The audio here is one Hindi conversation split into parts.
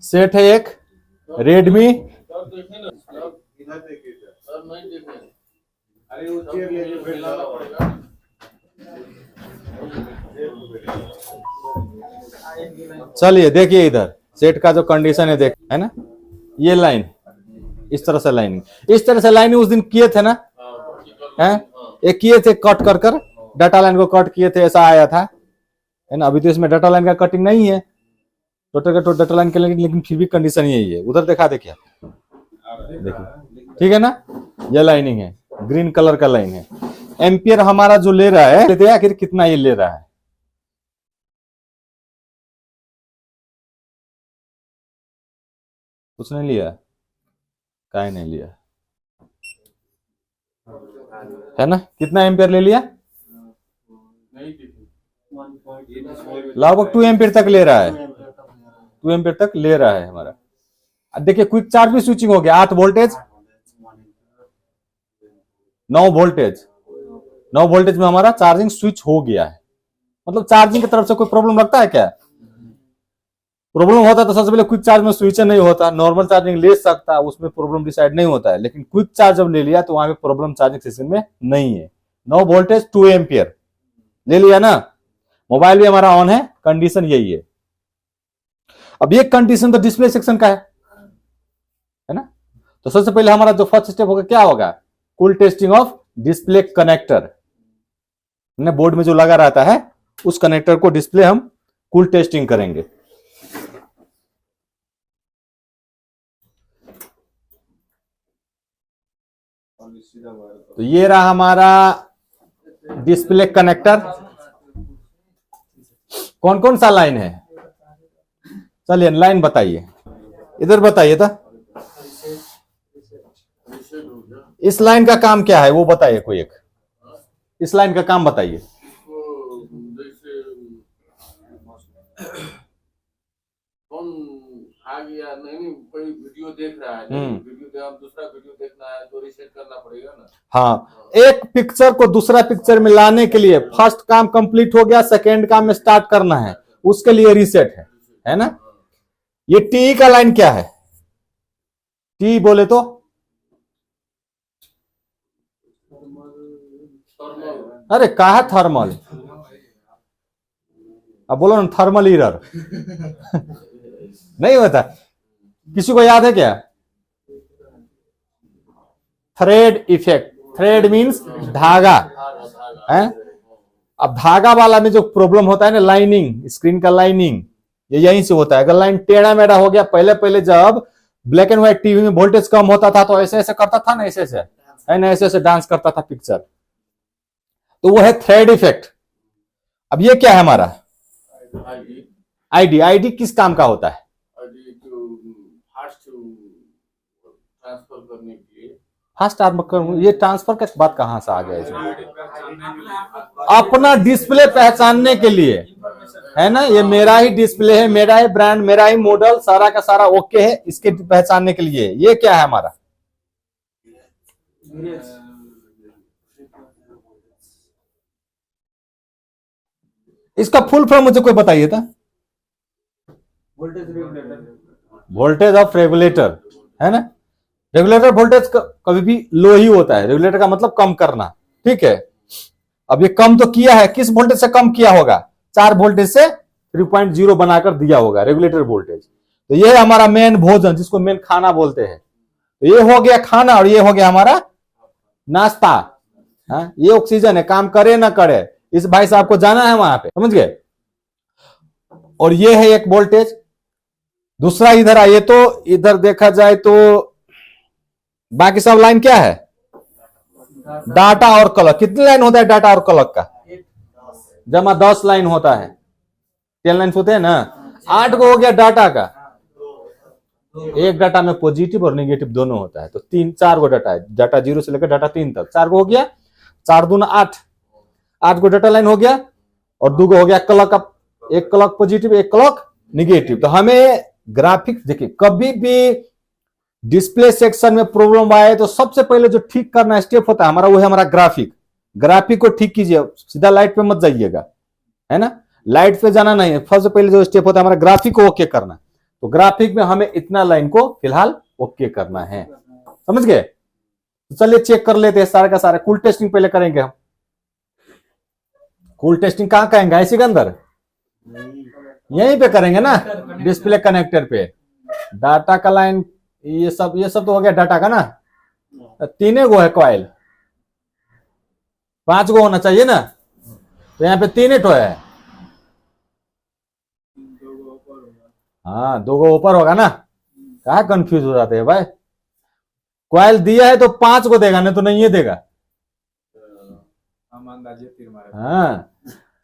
सेट है एक रेडमी, चलिए देखिए इधर सेट का जो कंडीशन है देख, है ना, ये लाइन इस तरह से लाइनिंग उस दिन किए थे ना, हैं, ये किए थे कट कर कर डाटा लाइन को कट किए थे, ऐसा आया था, है ना। अभी तो इसमें डाटा लाइन का कटिंग नहीं है टोटल का टोटल डाटा लाइन के, लेकिन फिर भी कंडीशन यही है। उधर देखा देखिए, देखिए ठीक है ना, ये लाइनिंग है, ग्रीन कलर का लाइन है। एम्पियर हमारा जो ले रहा है, आखिर कितना ये ले रहा है, कुछ नहीं लिया, काहे नहीं लिया, है ना, कितना एम्पियर ले लिया, लगभग 2 एम्पियर तक ले रहा है, 2 एम्पियर तक ले रहा है हमारा। अब देखिए क्विक चार्ज भी स्विचिंग हो गया, 8 वोल्टेज 9 वोल्टेज में हमारा चार्जिंग स्विच हो गया है। मतलब चार्जिंग की तरफ से कोई प्रॉब्लम लगता है क्या, प्रॉब्लम होता तो सबसे पहले क्विक चार्ज में स्विच नहीं होता, नॉर्मल चार्जिंग ले सकता, उसमें प्रॉब्लम डिसाइड नहीं होता है, लेकिन क्विक चार्ज जब ले लिया तो वहां पे प्रॉब्लम चार्जिंग सेक्शन में नहीं है। 9 वोल्टेज 2 एम्पियर ले लिया ना, मोबाइल भी हमारा ऑन है, कंडीशन यही है। अब ये कंडीशन तो डिस्प्ले सेक्शन का है ना। तो सबसे पहले हमारा जो फर्स्ट स्टेप होगा क्या होगा, cool testing of display connector, board में जो लगा रहता है उस कनेक्टर को डिस्प्ले हम कूल टेस्टिंग करेंगे। तो ये रहा हमारा डिस्प्ले कनेक्टर। कौन कौन सा लाइन है, चलिए लाइन बताइए, इधर बताइए था, इस लाइन का काम क्या है वो बताइए, कोई एक इस लाइन का काम बताइए। आ गया नहीं, कोई वीडियो देख रहा है, वीडियो दूसरा वीडियो देखना है तो रीसेट करना पड़ेगा ना। हाँ, एक पिक्चर को दूसरा पिक्चर में लाने के लिए फर्स्ट काम कंप्लीट हो गया, सेकेंड काम में स्टार्ट करना है, उसके लिए रीसेट है ना। ये टी का लाइन क्या है, टी बोले तो अरे कहा है थर्मल, अब बोलो ना थर्मल एरर नहीं होता, किसी को याद है क्या, थ्रेड इफेक्ट, थ्रेड मींस धागा है। अब धागा वाला में जो प्रॉब्लम होता है ना, लाइनिंग, स्क्रीन का लाइनिंग, ये यहीं से होता है। अगर लाइन टेढ़ा मेढ़ा हो गया, पहले जब ब्लैक एंड व्हाइट टीवी में वोल्टेज कम होता था तो ऐसे ऐसे करता था ना, ऐसे है ना, ऐसे ऐसे डांस करता था पिक्चर, तो वो है थ्रेड इफेक्ट। अब ये क्या है हमारा आईडी, आईडी किस काम का होता है, फास्ट ट्रांसफर। ये ट्रांसफर का बात कहां से आ गया इसमें, अपना डिस्प्ले पहचानने के लिए, है ना, ये मेरा ही डिस्प्ले है, मेरा ही ब्रांड, मेरा ही मॉडल, सारा का सारा ओके है, इसके पहचानने के लिए ये क्या है हमारा, इसका फुल फॉर्म मुझे कोई बताइए था, वोल्टेज ऑफ रेगुलेटर, है ना। रेगुलेटर वोल्टेज कभी भी लो ही होता है, रेगुलेटर का मतलब कम करना, ठीक है। अब ये कम तो किया है, किस वोल्टेज से कम किया होगा, 4 वोल्टेज से 3.0 बनाकर दिया होगा रेगुलेटर वोल्टेज। तो ये है हमारा मेन भोजन, जिसको मेन खाना बोलते हैं। तो ये हो गया खाना और ये हो गया हमारा नाश्ता। हाँ, ये ऑक्सीजन है, काम करे ना करे, इस भाई साहब को जाना है वहां पे, समझ गए। और ये है एक वोल्टेज, दूसरा इधर आइए तो इधर देखा जाए तो बाकी सब लाइन क्या है, डाटा और क्लॉक। कितनी लाइन होता है डाटा और क्लॉक का, जमा 10 लाइन होता है, 10 लाइन होते हैं ना, 8 को हो गया डाटा का। एक डाटा में पॉजिटिव और नेगेटिव दोनों होता है, तो 4 को डाटा है, डाटा 0 से लेकर डाटा 3 तक, 4 को हो गया, 4 दूना 8, 8 को डाटा लाइन हो गया, और 2 को हो गया क्लॉक, एक क्लॉक पॉजिटिव एक क्लॉक निगेटिव। तो हमें ग्राफिक्स देखिए, कभी भी डिस्प्ले सेक्शन में प्रॉब्लम आए तो सबसे पहले जो ठीक करना स्टेप होता है हमारा, वो है हमारा ग्राफिक को ठीक कीजिए, सीधा लाइट पे मत जाइएगा, है ना, लाइट पे जाना नहीं है, सबसे पहले जो स्टेप होता है हमारा ग्राफिक को ओके करना। तो ग्राफिक में हमें इतना लाइन को फिलहाल ओके करना है, समझ गए। तो चलिए चेक कर लेते हैं सारे का सारे। कूल टेस्टिंग पहले करेंगे हम। कूल टेस्टिंग कहां करेंगे, इसी के अंदर यहीं पे करेंगे ना, डिस्प्ले कनेक्टर पे। डाटा का लाइन ये सब तो हो गया डाटा का ना। 3 गो है कॉइल, 5 गो होना चाहिए ना, तो यहाँ पे 3 ठो है। हाँ 2 गो ऊपर होगा ना, कहा कंफ्यूज हो जाते हैं भाई। कॉइल दिया है तो 5 को देगा, नहीं तो नहीं ये देगा। हाँ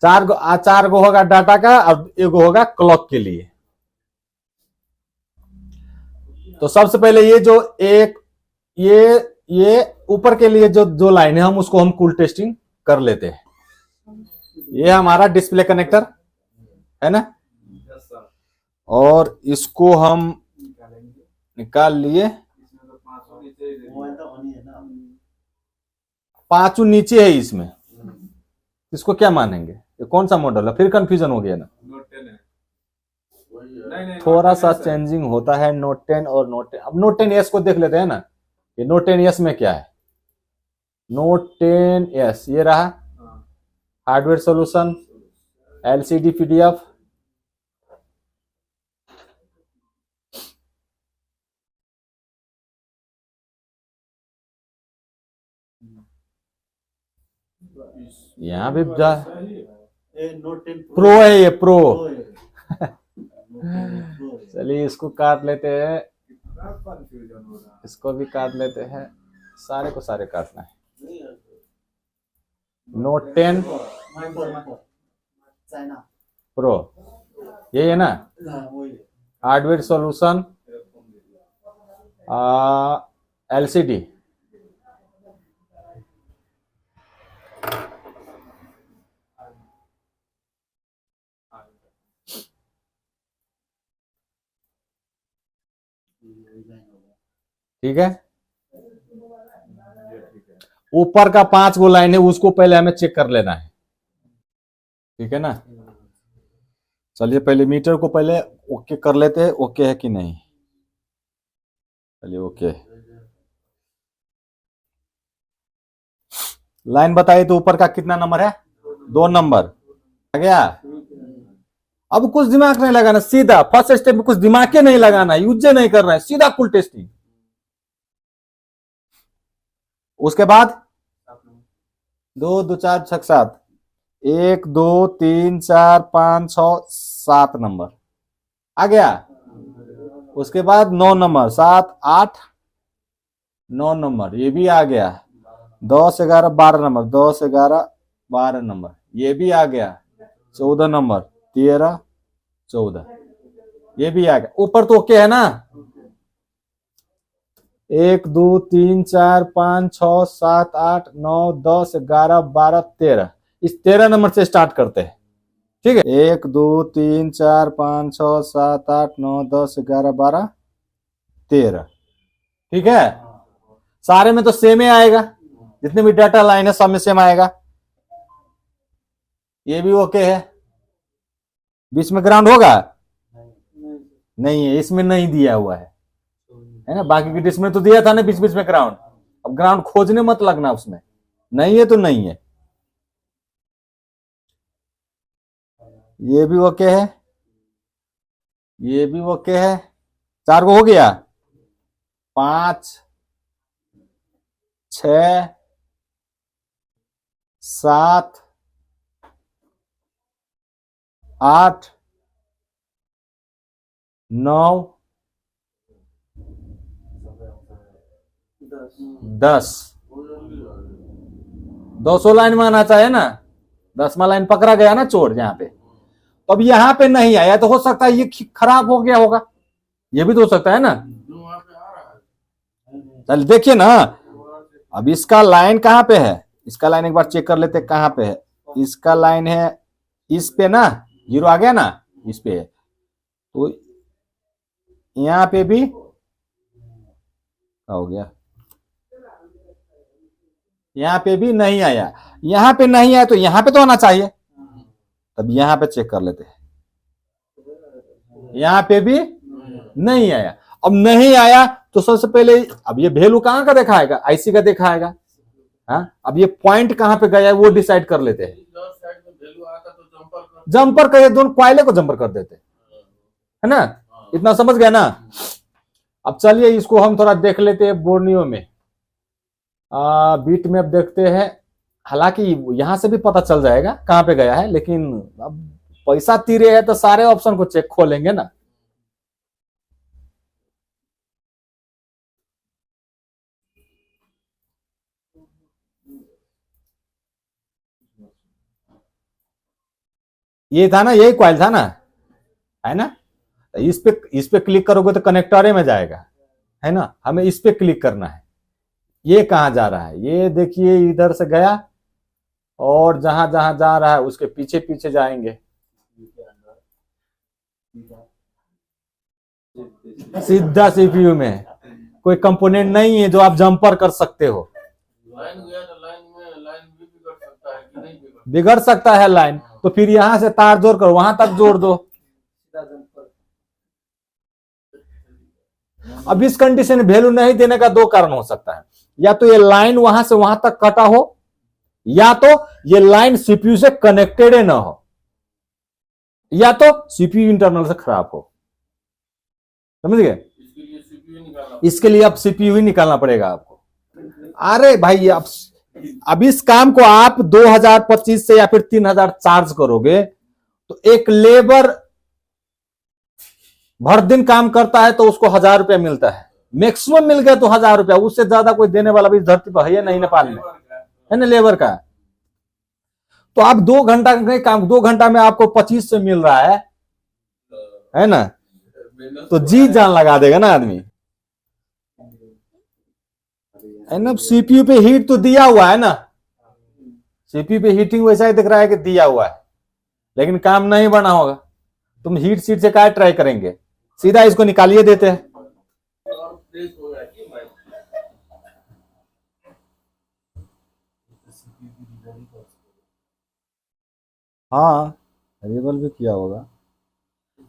4 गो होगा डाटा का और 1 गो होगा क्लॉक के लिए। तो सबसे पहले ये जो एक ये ऊपर के लिए जो लाइन है हम उसको हम कूल टेस्टिंग कर लेते हैं। ये हमारा डिस्प्ले कनेक्टर है ना, और इसको हम निकाल लिए। 5 नीचे है इसमें, इसको क्या मानेंगे, ये कौन सा मॉडल है, फिर कंफ्यूजन हो गया ना। थोड़ा सा चेंजिंग होता है नोट 10 और नोट 10। अब नोट 10S को देख लेते हैं ना, ये नोट 10S में क्या है। नोट 10S ये रहा, हार्डवेयर सॉल्यूशन, LCD PDF, यहाँ भी जा प्रो है, ये प्रो। चलिए इसको काट लेते हैं, इसको भी काट लेते हैं, सारे को सारे काटना है। नोट 10 प्रो यही है ना, हार्डवेयर सॉल्यूशन, LCD, ठीक है। ऊपर का 5 गो लाइन है, उसको पहले हमें चेक कर लेना है, ठीक है ना। चलिए पहले मीटर को पहले ओके कर लेते हैं, ओके है कि नहीं। चलिए ओके, लाइन बताइए तो ऊपर का कितना नंबर है, 2 नंबर आ गया। अब कुछ दिमाग नहीं लगाना, सीधा फर्स्ट स्टेप में कुछ दिमाग के नहीं लगाना, यूज नहीं कर रहा है, सीधा कूल टेस्टिंग। उसके बाद 2 2 4 6 7, 1 2 3 4 5 6 7 नंबर आ गया। उसके बाद 9 नंबर, 7 8 9 नंबर ये भी आ गया। 10 11 12 नंबर, 10 11 12 नंबर ये भी आ गया। 14 नंबर, 13 14 ये भी आ गया। ऊपर तो ओके है ना। 1 2 3 4 5 6 7 8 9 10 11 12 13, इस 13 नंबर से स्टार्ट करते हैं, ठीक है। 1 2 3 4 5 6 7 8 9 10 11 12 13, ठीक है। सारे में तो सेम ही आएगा, जितने भी डाटा लाइन है सब में सेम आएगा। ये भी ओके है। बीच में ग्राउंड होगा नहीं है, इसमें नहीं दिया हुआ है ना। बाकी की डिश में तो दिया था ना बीच बीच में ग्राउंड। अब ग्राउंड खोजने मत लगना, उसमें नहीं है तो नहीं है। ये भी ओके है, ये भी ओके है। 4 को हो गया। 5 6 7 8 9 10, 200 लाइन में आना चाहिए ना। 10वां लाइन पकड़ा गया ना चोर यहाँ पे। तो अब यहाँ पे नहीं आया तो हो सकता है ये खराब हो गया होगा, ये भी तो हो सकता है ना। चल देखिए ना, अब इसका लाइन कहाँ पे है, इसका लाइन एक बार चेक कर लेते कहाँ पे है। इसका लाइन है इस पे ना, 0 आ गया ना, इस पे है। तो यहाँ पे भी हो गया, यहाँ पे भी नहीं आया। यहाँ पे नहीं आया तो यहाँ पे तो आना चाहिए। तब यहाँ पे चेक कर लेते हैं, यहाँ पे भी नहीं आया। अब नहीं आया तो सबसे पहले अब ये वैल्यू कहां का दिखाएगा, आईसी का दिखाएगा। हाँ, अब ये पॉइंट कहां पे गया है वो डिसाइड कर लेते हैं। साइड में वैल्यू आता तो जंपर कर दोनों क्वाइले को जंपर कर देते है ना, इतना समझ गया ना। अब चलिए इसको हम थोड़ा देख लेते हैं बोर्नियो में। बीट मैप देखते हैं, हालांकि यहां से भी पता चल जाएगा कहां पे गया है, लेकिन अब पैसा तीरे है तो सारे ऑप्शन को चेक खोलेंगे ना। ये था ना, यही क्वाइल था ना, है ना। इस पे क्लिक करोगे तो कनेक्टरे में जाएगा, है ना। हमें इस पे क्लिक करना है। ये कहां जा रहा है, ये देखिए इधर से गया और जहां जहां जा रहा है उसके पीछे पीछे जाएंगे, सीधा सीपीयू में। कोई कंपोनेंट नहीं है जो आप जंपर कर सकते हो। लाइन गया तो लाइन में लाइन भी बिगड़ सकता है कि नहीं बिगड़ सकता है लाइन, तो फिर यहां से तार जोड़ कर वहां तक जोड़ दो। अब इस कंडीशन में वैल्यू नहीं देने का दो कारण हो सकता है, या तो ये लाइन वहां से वहां तक कटा हो, या तो ये लाइन सीपीयू से कनेक्टेड ना हो, या तो सीपीयू इंटरनल से खराब हो। समझ गए। इसके लिए अब सीपीयू ही निकालना पड़ेगा आपको। अरे भाई अब इस काम को आप 2025 से या फिर 3000 चार्ज करोगे तो एक लेबर भर दिन काम करता है तो उसको 1000 रुपया मिलता है, मैक्सिमम मिल गया तो 1000 रुपया, उससे ज्यादा कोई देने वाला भी इस धरती पर है नहीं नेपाल में, है ना, लेबर का। तो आप 2 घंटा का काम 2 घंटा में आपको 25 से मिल रहा है ना, तो जी जान लगा देगा ना आदमी, है ना। सीपीयू पे हीट तो दिया हुआ है ना, सीपीयू पे हीटिंग वैसा ही दिख रहा है कि दिया हुआ है, लेकिन काम नहीं बना होगा। तुम हीट सीट से क्या ट्राई करेंगे, सीधा इसको निकालिए देते हैं। हाँ, रेबल भी किया होगा।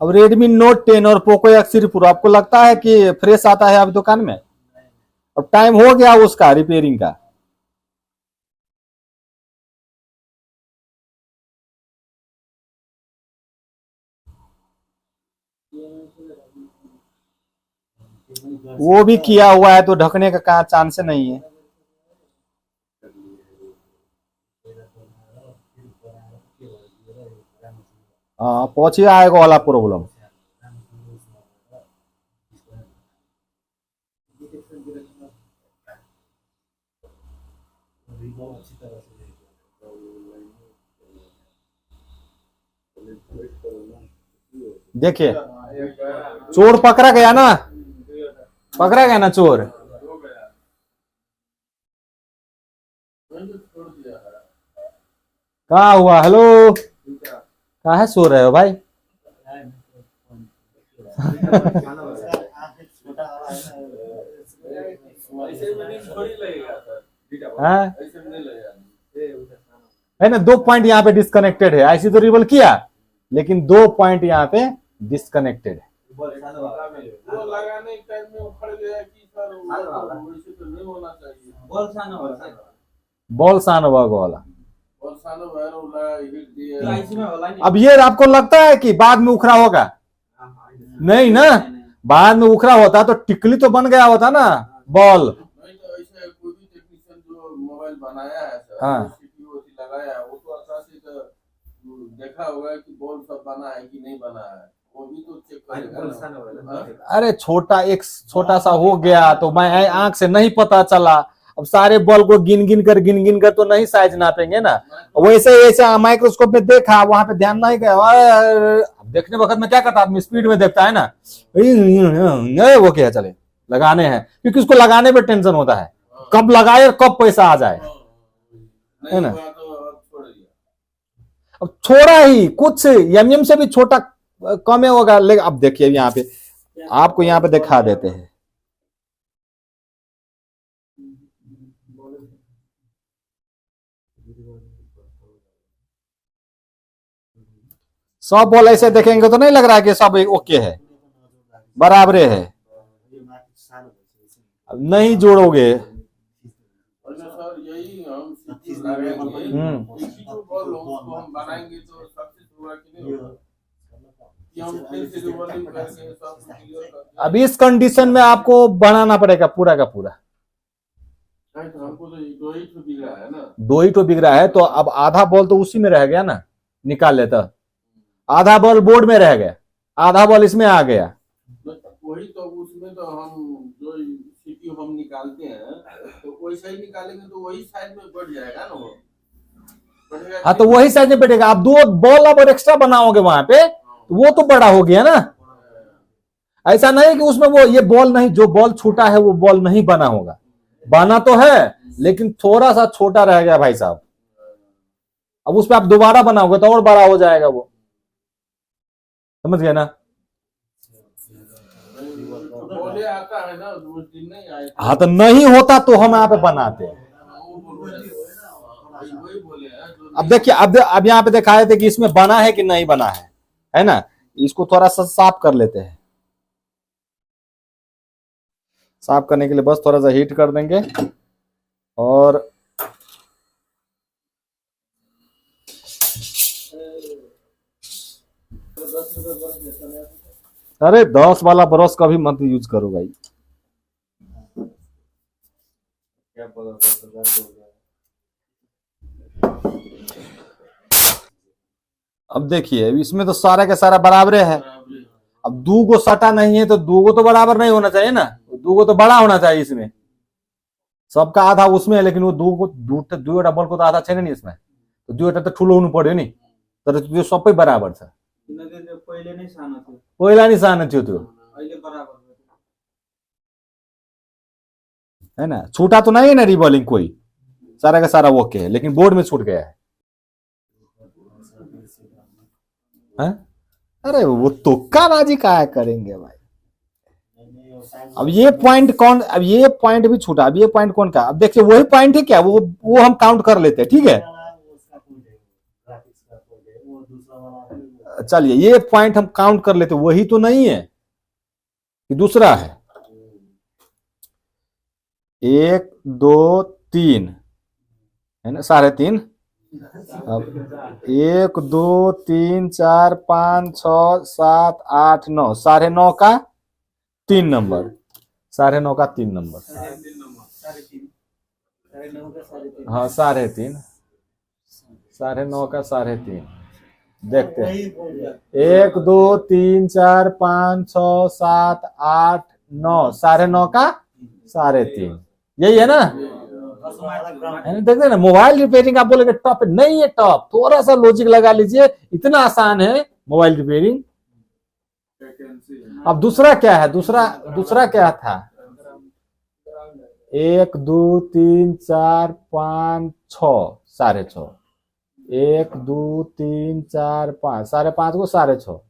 अब Redmi Note 10 और Poco X3 Pro आपको लगता है कि फ्रेश आता है अभी दुकान में? अब टाइम हो गया उसका रिपेयरिंग का। वो भी किया हुआ है तो ढकने का कहाँ चांस नहीं है। हाँ, पहुंचे आएगा वाला प्रॉब्लम। देखिए चोर पकड़ा गया ना, पकड़ा गया ना चोर। कहा हुआ, हेलो कहा है, सो रहे हो भाई? हाँ? है ना, 2 पॉइंट यहाँ पे डिस्कनेक्टेड है, ऐसी तो रिवल किया लेकिन 2 पॉइंट यहाँ पे डिस्कनेक्टेड है। बॉल सानोवाग वाला। अब ये आपको लगता है कि बाद में उखड़ा होगा? नहीं ना, बाद में उखड़ा होता तो टिकली तो बन गया होता ना बॉल। नहीं तो ऐसे कोई भी टेक्नीशियन जो मोबाइल बनाया है सर, हाँ, सीपीयू लगाया है, वो तो अच्छा से देखा होगा कि बॉल सब बना है कि नहीं बना है, वो भी तो चेक करेगा। अरे छोटा सा हो गया तो मैं आंख से नहीं पता चला। अब सारे बॉल को गिन गिन कर तो नहीं साइज नापेंगे ना। वैसे ऐसे माइक्रोस्कोप में देखा, वहां पे ध्यान नहीं गया। देखने वक्त में क्या करता आदमी, स्पीड में देखता है ना, वो क्या चले लगाने हैं, क्योंकि उसको लगाने पे टेंशन होता है कब लगाए और कब पैसा आ जाए, है ना। अब छोड़ा ही कुछ एमएम से भी छोटा कम होगा, लेकिन अब देखिए यहाँ पे आपको यहाँ पे दिखा देते हैं। सब बॉल ऐसे देखेंगे तो नहीं लग रहा है कि सब ओके है, बराबर है। अब नहीं जोड़ोगे सर यही हम सीटी लगाएंगे, इसी को बॉल उसको हम बनाएंगे तो सक्सेस होगा कि नहीं होगा, कि हम फिर से रिवॉल्विंग करके सब कुछ क्लियर करके। अब इस कंडीशन में आपको बनाना पड़ेगा पूरा का पूरा। तो हमको तो दो ही तो बिगड़ा है ना, 2 ही तो बिक रहा है, तो अब आधा बॉल तो उसी में रह गया ना, निकाल लेता। आधा बॉल बोर्ड में रह गया, आधा बॉल इसमें आ गया। वही तो उसमें तो हम जो सीटी हम निकालते हैं तो वैसा ही निकालेंगे तो वही साइड में बढ़ जाएगा ना, वो बढ़ेगा। हाँ, तो वही साइज में बैठेगा। आप 2 बॉल अब एक्स्ट्रा बनाओगे वहां पे, तो वो तो बड़ा हो गया ना। ऐसा नहीं कि उसमें वो ये बॉल नहीं, जो बॉल छोटा है वो बॉल नहीं बना होगा, बना तो है लेकिन थोड़ा सा छोटा रह गया भाई साहब। अब उस पर आप दोबारा बनाओगे तो और बड़ा हो जाएगा वो, समझ गए ना। बोले आता है ना, उस दिन नहीं आए थे। हाँ, तो नहीं होता तो हम यहाँ पे बनाते हैं। वही बोले हैं जो अब देखिए, अब यहाँ पे दिखाए थे कि इसमें बना है कि नहीं बना है ना। इसको थोड़ा सा साफ कर लेते हैं। साफ करने के लिए बस थोड़ा सा हीट कर देंगे और अरे 10 वाला ब्रश कभी मत यूज करो भाई। अब देखिए, इसमें तो सारा का सारा बराबर है। अब 2 को सटा नहीं है तो 2 को तो बराबर नहीं होना चाहिए ना, 2 को तो बड़ा होना चाहिए। इसमें सबका आधा उसमें है, लेकिन वो 2 को 2 डबल को तो आधा छे नहीं इसमें, तो 2 तो ठुलो हुनु पर्यो नि, तर त्यो सबै बराबर छ। पहिले नै सानो थियो, पहिला नि सानो थियो त्यो, अहिले बराबर भयो। है ना। छूटा तो नहीं है ना रिबॉलिंग, कोई सारा का सारा ओके है, लेकिन बोर्ड में छूट गया है। अरे वो तुक्काबाजी क्या करेंगे भाई। अब ये पॉइंट कौन, अब ये पॉइंट भी छूटा, अब ये पॉइंट कौन का, अब देखिए वही पॉइंट है क्या, वो हम काउंट कर लेते हैं, ठीक है। चलिए ये पॉइंट हम काउंट कर लेते, वही तो नहीं है कि दूसरा है। 1 2 3 है ना, 3.5। अब 1 2 3 4 5 6 7 8 9, 9.5 का 3 नंबर, 9.5 का 3 नंबर, हाँ 3.5, 9.5 का 3.5। देखते हैं 1 2 3 4 5 6 7 8 9, 9.5 का 3.5, यही है ना। देखते हैं ना, मोबाइल रिपेयरिंग आप बोलेगे टॉप नहीं है, टॉप थोड़ा सा लॉजिक लगा लीजिए, इतना आसान है मोबाइल रिपेयरिंग। अब दूसरा क्या है, दूसरा क्या था, 1 2 3 4 5 6, 6.5, 1 2 3 4 5, 5.5 को 6.5,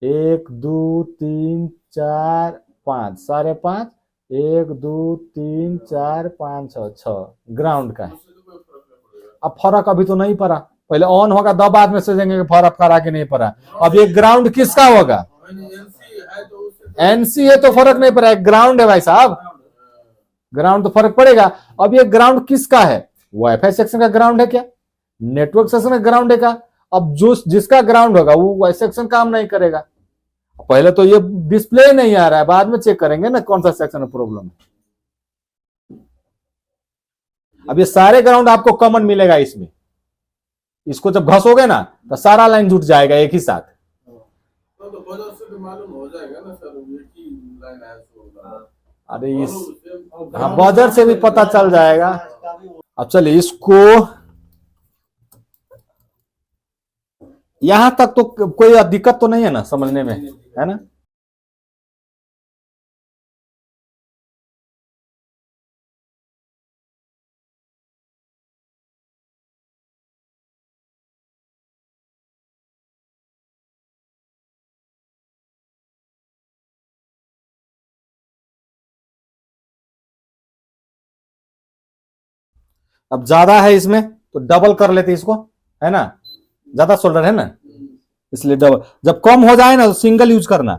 1 2 3 4 5, 5.5, 1 2 3 4 5 6 ग्राउंड का है। अब फर्क अभी तो नहीं पड़ा, पहले ऑन होगा दो बाद में सोचेंगे कि फर्क पड़ा कि नहीं पड़ा। अब ये ग्राउंड किसका होगा, एनसी है तो फर्क नहीं पड़ा, ग्राउंड है भाई साहब, ग्राउंड तो फर्क पड़ेगा। अब ये ग्राउंड किसका है, वाईफाई सेक्शन का ग्राउंड है क्या, नेटवर्क सेक्शन का ग्राउंड है क्या। अब जो जिसका ग्राउंड होगा वो वाई सेक्शन काम नहीं करेगा। पहले तो ये डिस्प्ले नहीं आ रहा है, बाद में चेक करेंगे ना कौन सा सेक्शन में प्रॉब्लम है। अब ये सारे ग्राउंड आपको कॉमन मिलेगा इसमें, इसको जब घसोगे ना तो सारा लाइन जुट जाएगा एक ही साथ। तो बजट से तो मालूम हो जाएगा ना सर, ये की लाइन है तो। अरे इस हाँ, बजट से भी पता चल जाएगा। अब चलिए इसको यहां तक तो कोई दिक्कत तो नहीं है ना समझने में, है ना। अब ज्यादा है इसमें तो डबल कर लेते इसको, है ना, ज्यादा शोल्डर है ना, इसलिए डबल। जब कम हो जाए ना तो सिंगल यूज करना,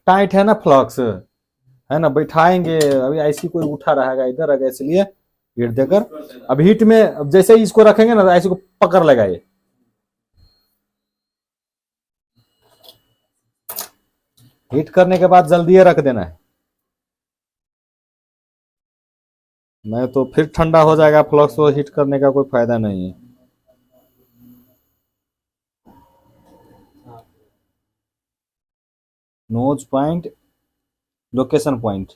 टाइट है ना फ्लक्स, है ना, बैठाएंगे। अभी आईसी कोई उठा रहेगा इधर आगे, इसलिए हीट देकर अब हीट में, अब जैसे ही इसको रखेंगे ना आईसी को पकड़ लेगा ये। हीट करने के बाद जल्दी ये रख देना है, नहीं तो फिर ठंडा हो जाएगा फ्लक्स, तो हीट करने का कोई फायदा नहीं है। नोज पॉइंट, लोकेशन पॉइंट,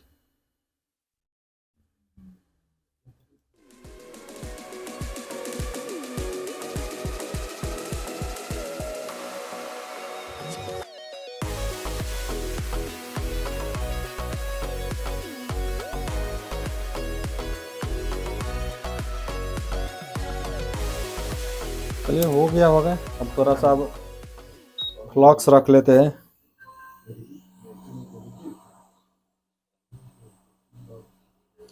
चलिए हो गया होगा। अब थोड़ा सा अब फ्लक्स रख लेते हैं।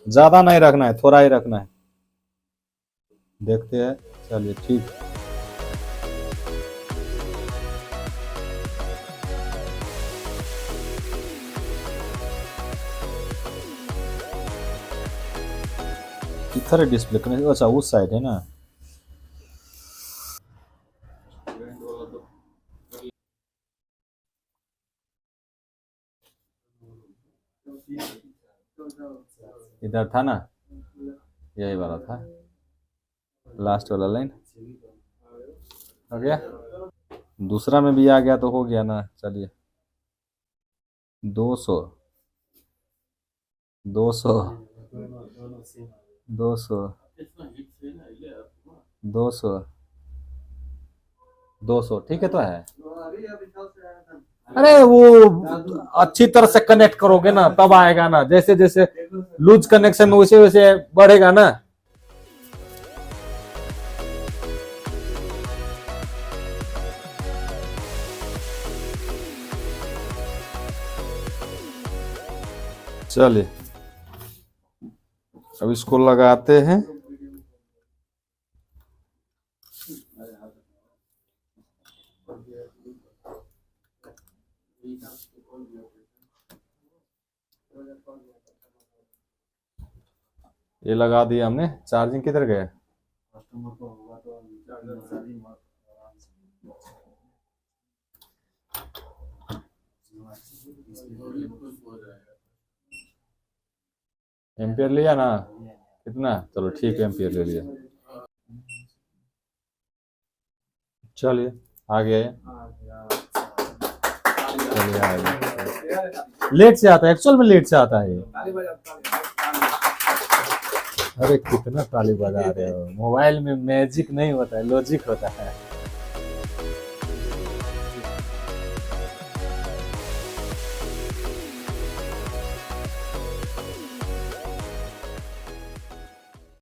ज्यादा नहीं रखना है, थोड़ा ही रखना है, देखते हैं। चलिए ठीक, किधर है डिस्प्ले कनेक्ट? अच्छा उस साइड है ना। इधर था ना, यही वाला था, लास्ट वाला लाइन हो गया। दूसरा में भी आ गया तो हो गया ना। चलिए 200 200 200 200 200 ठीक है तो है। अरे वो अच्छी तरह से कनेक्ट करोगे ना तब आएगा ना, जैसे जैसे लूज कनेक्शन में वैसे वैसे बढ़ेगा ना। चलिए अब इसको लगाते हैं। ये लगा दिया हमने। चार्जिंग किधर गया? एम्पियर लिया ना कितना? चलो ठीक है, एम्पियर ले लिया। चलिए आ गया ये। चलिए आ गया। लेट से आता है, एक्चुअल में लेट से आता है ये। अरे कितना ताली बजा रहे हो, मोबाइल में मैजिक नहीं होता है, लॉजिक होता है।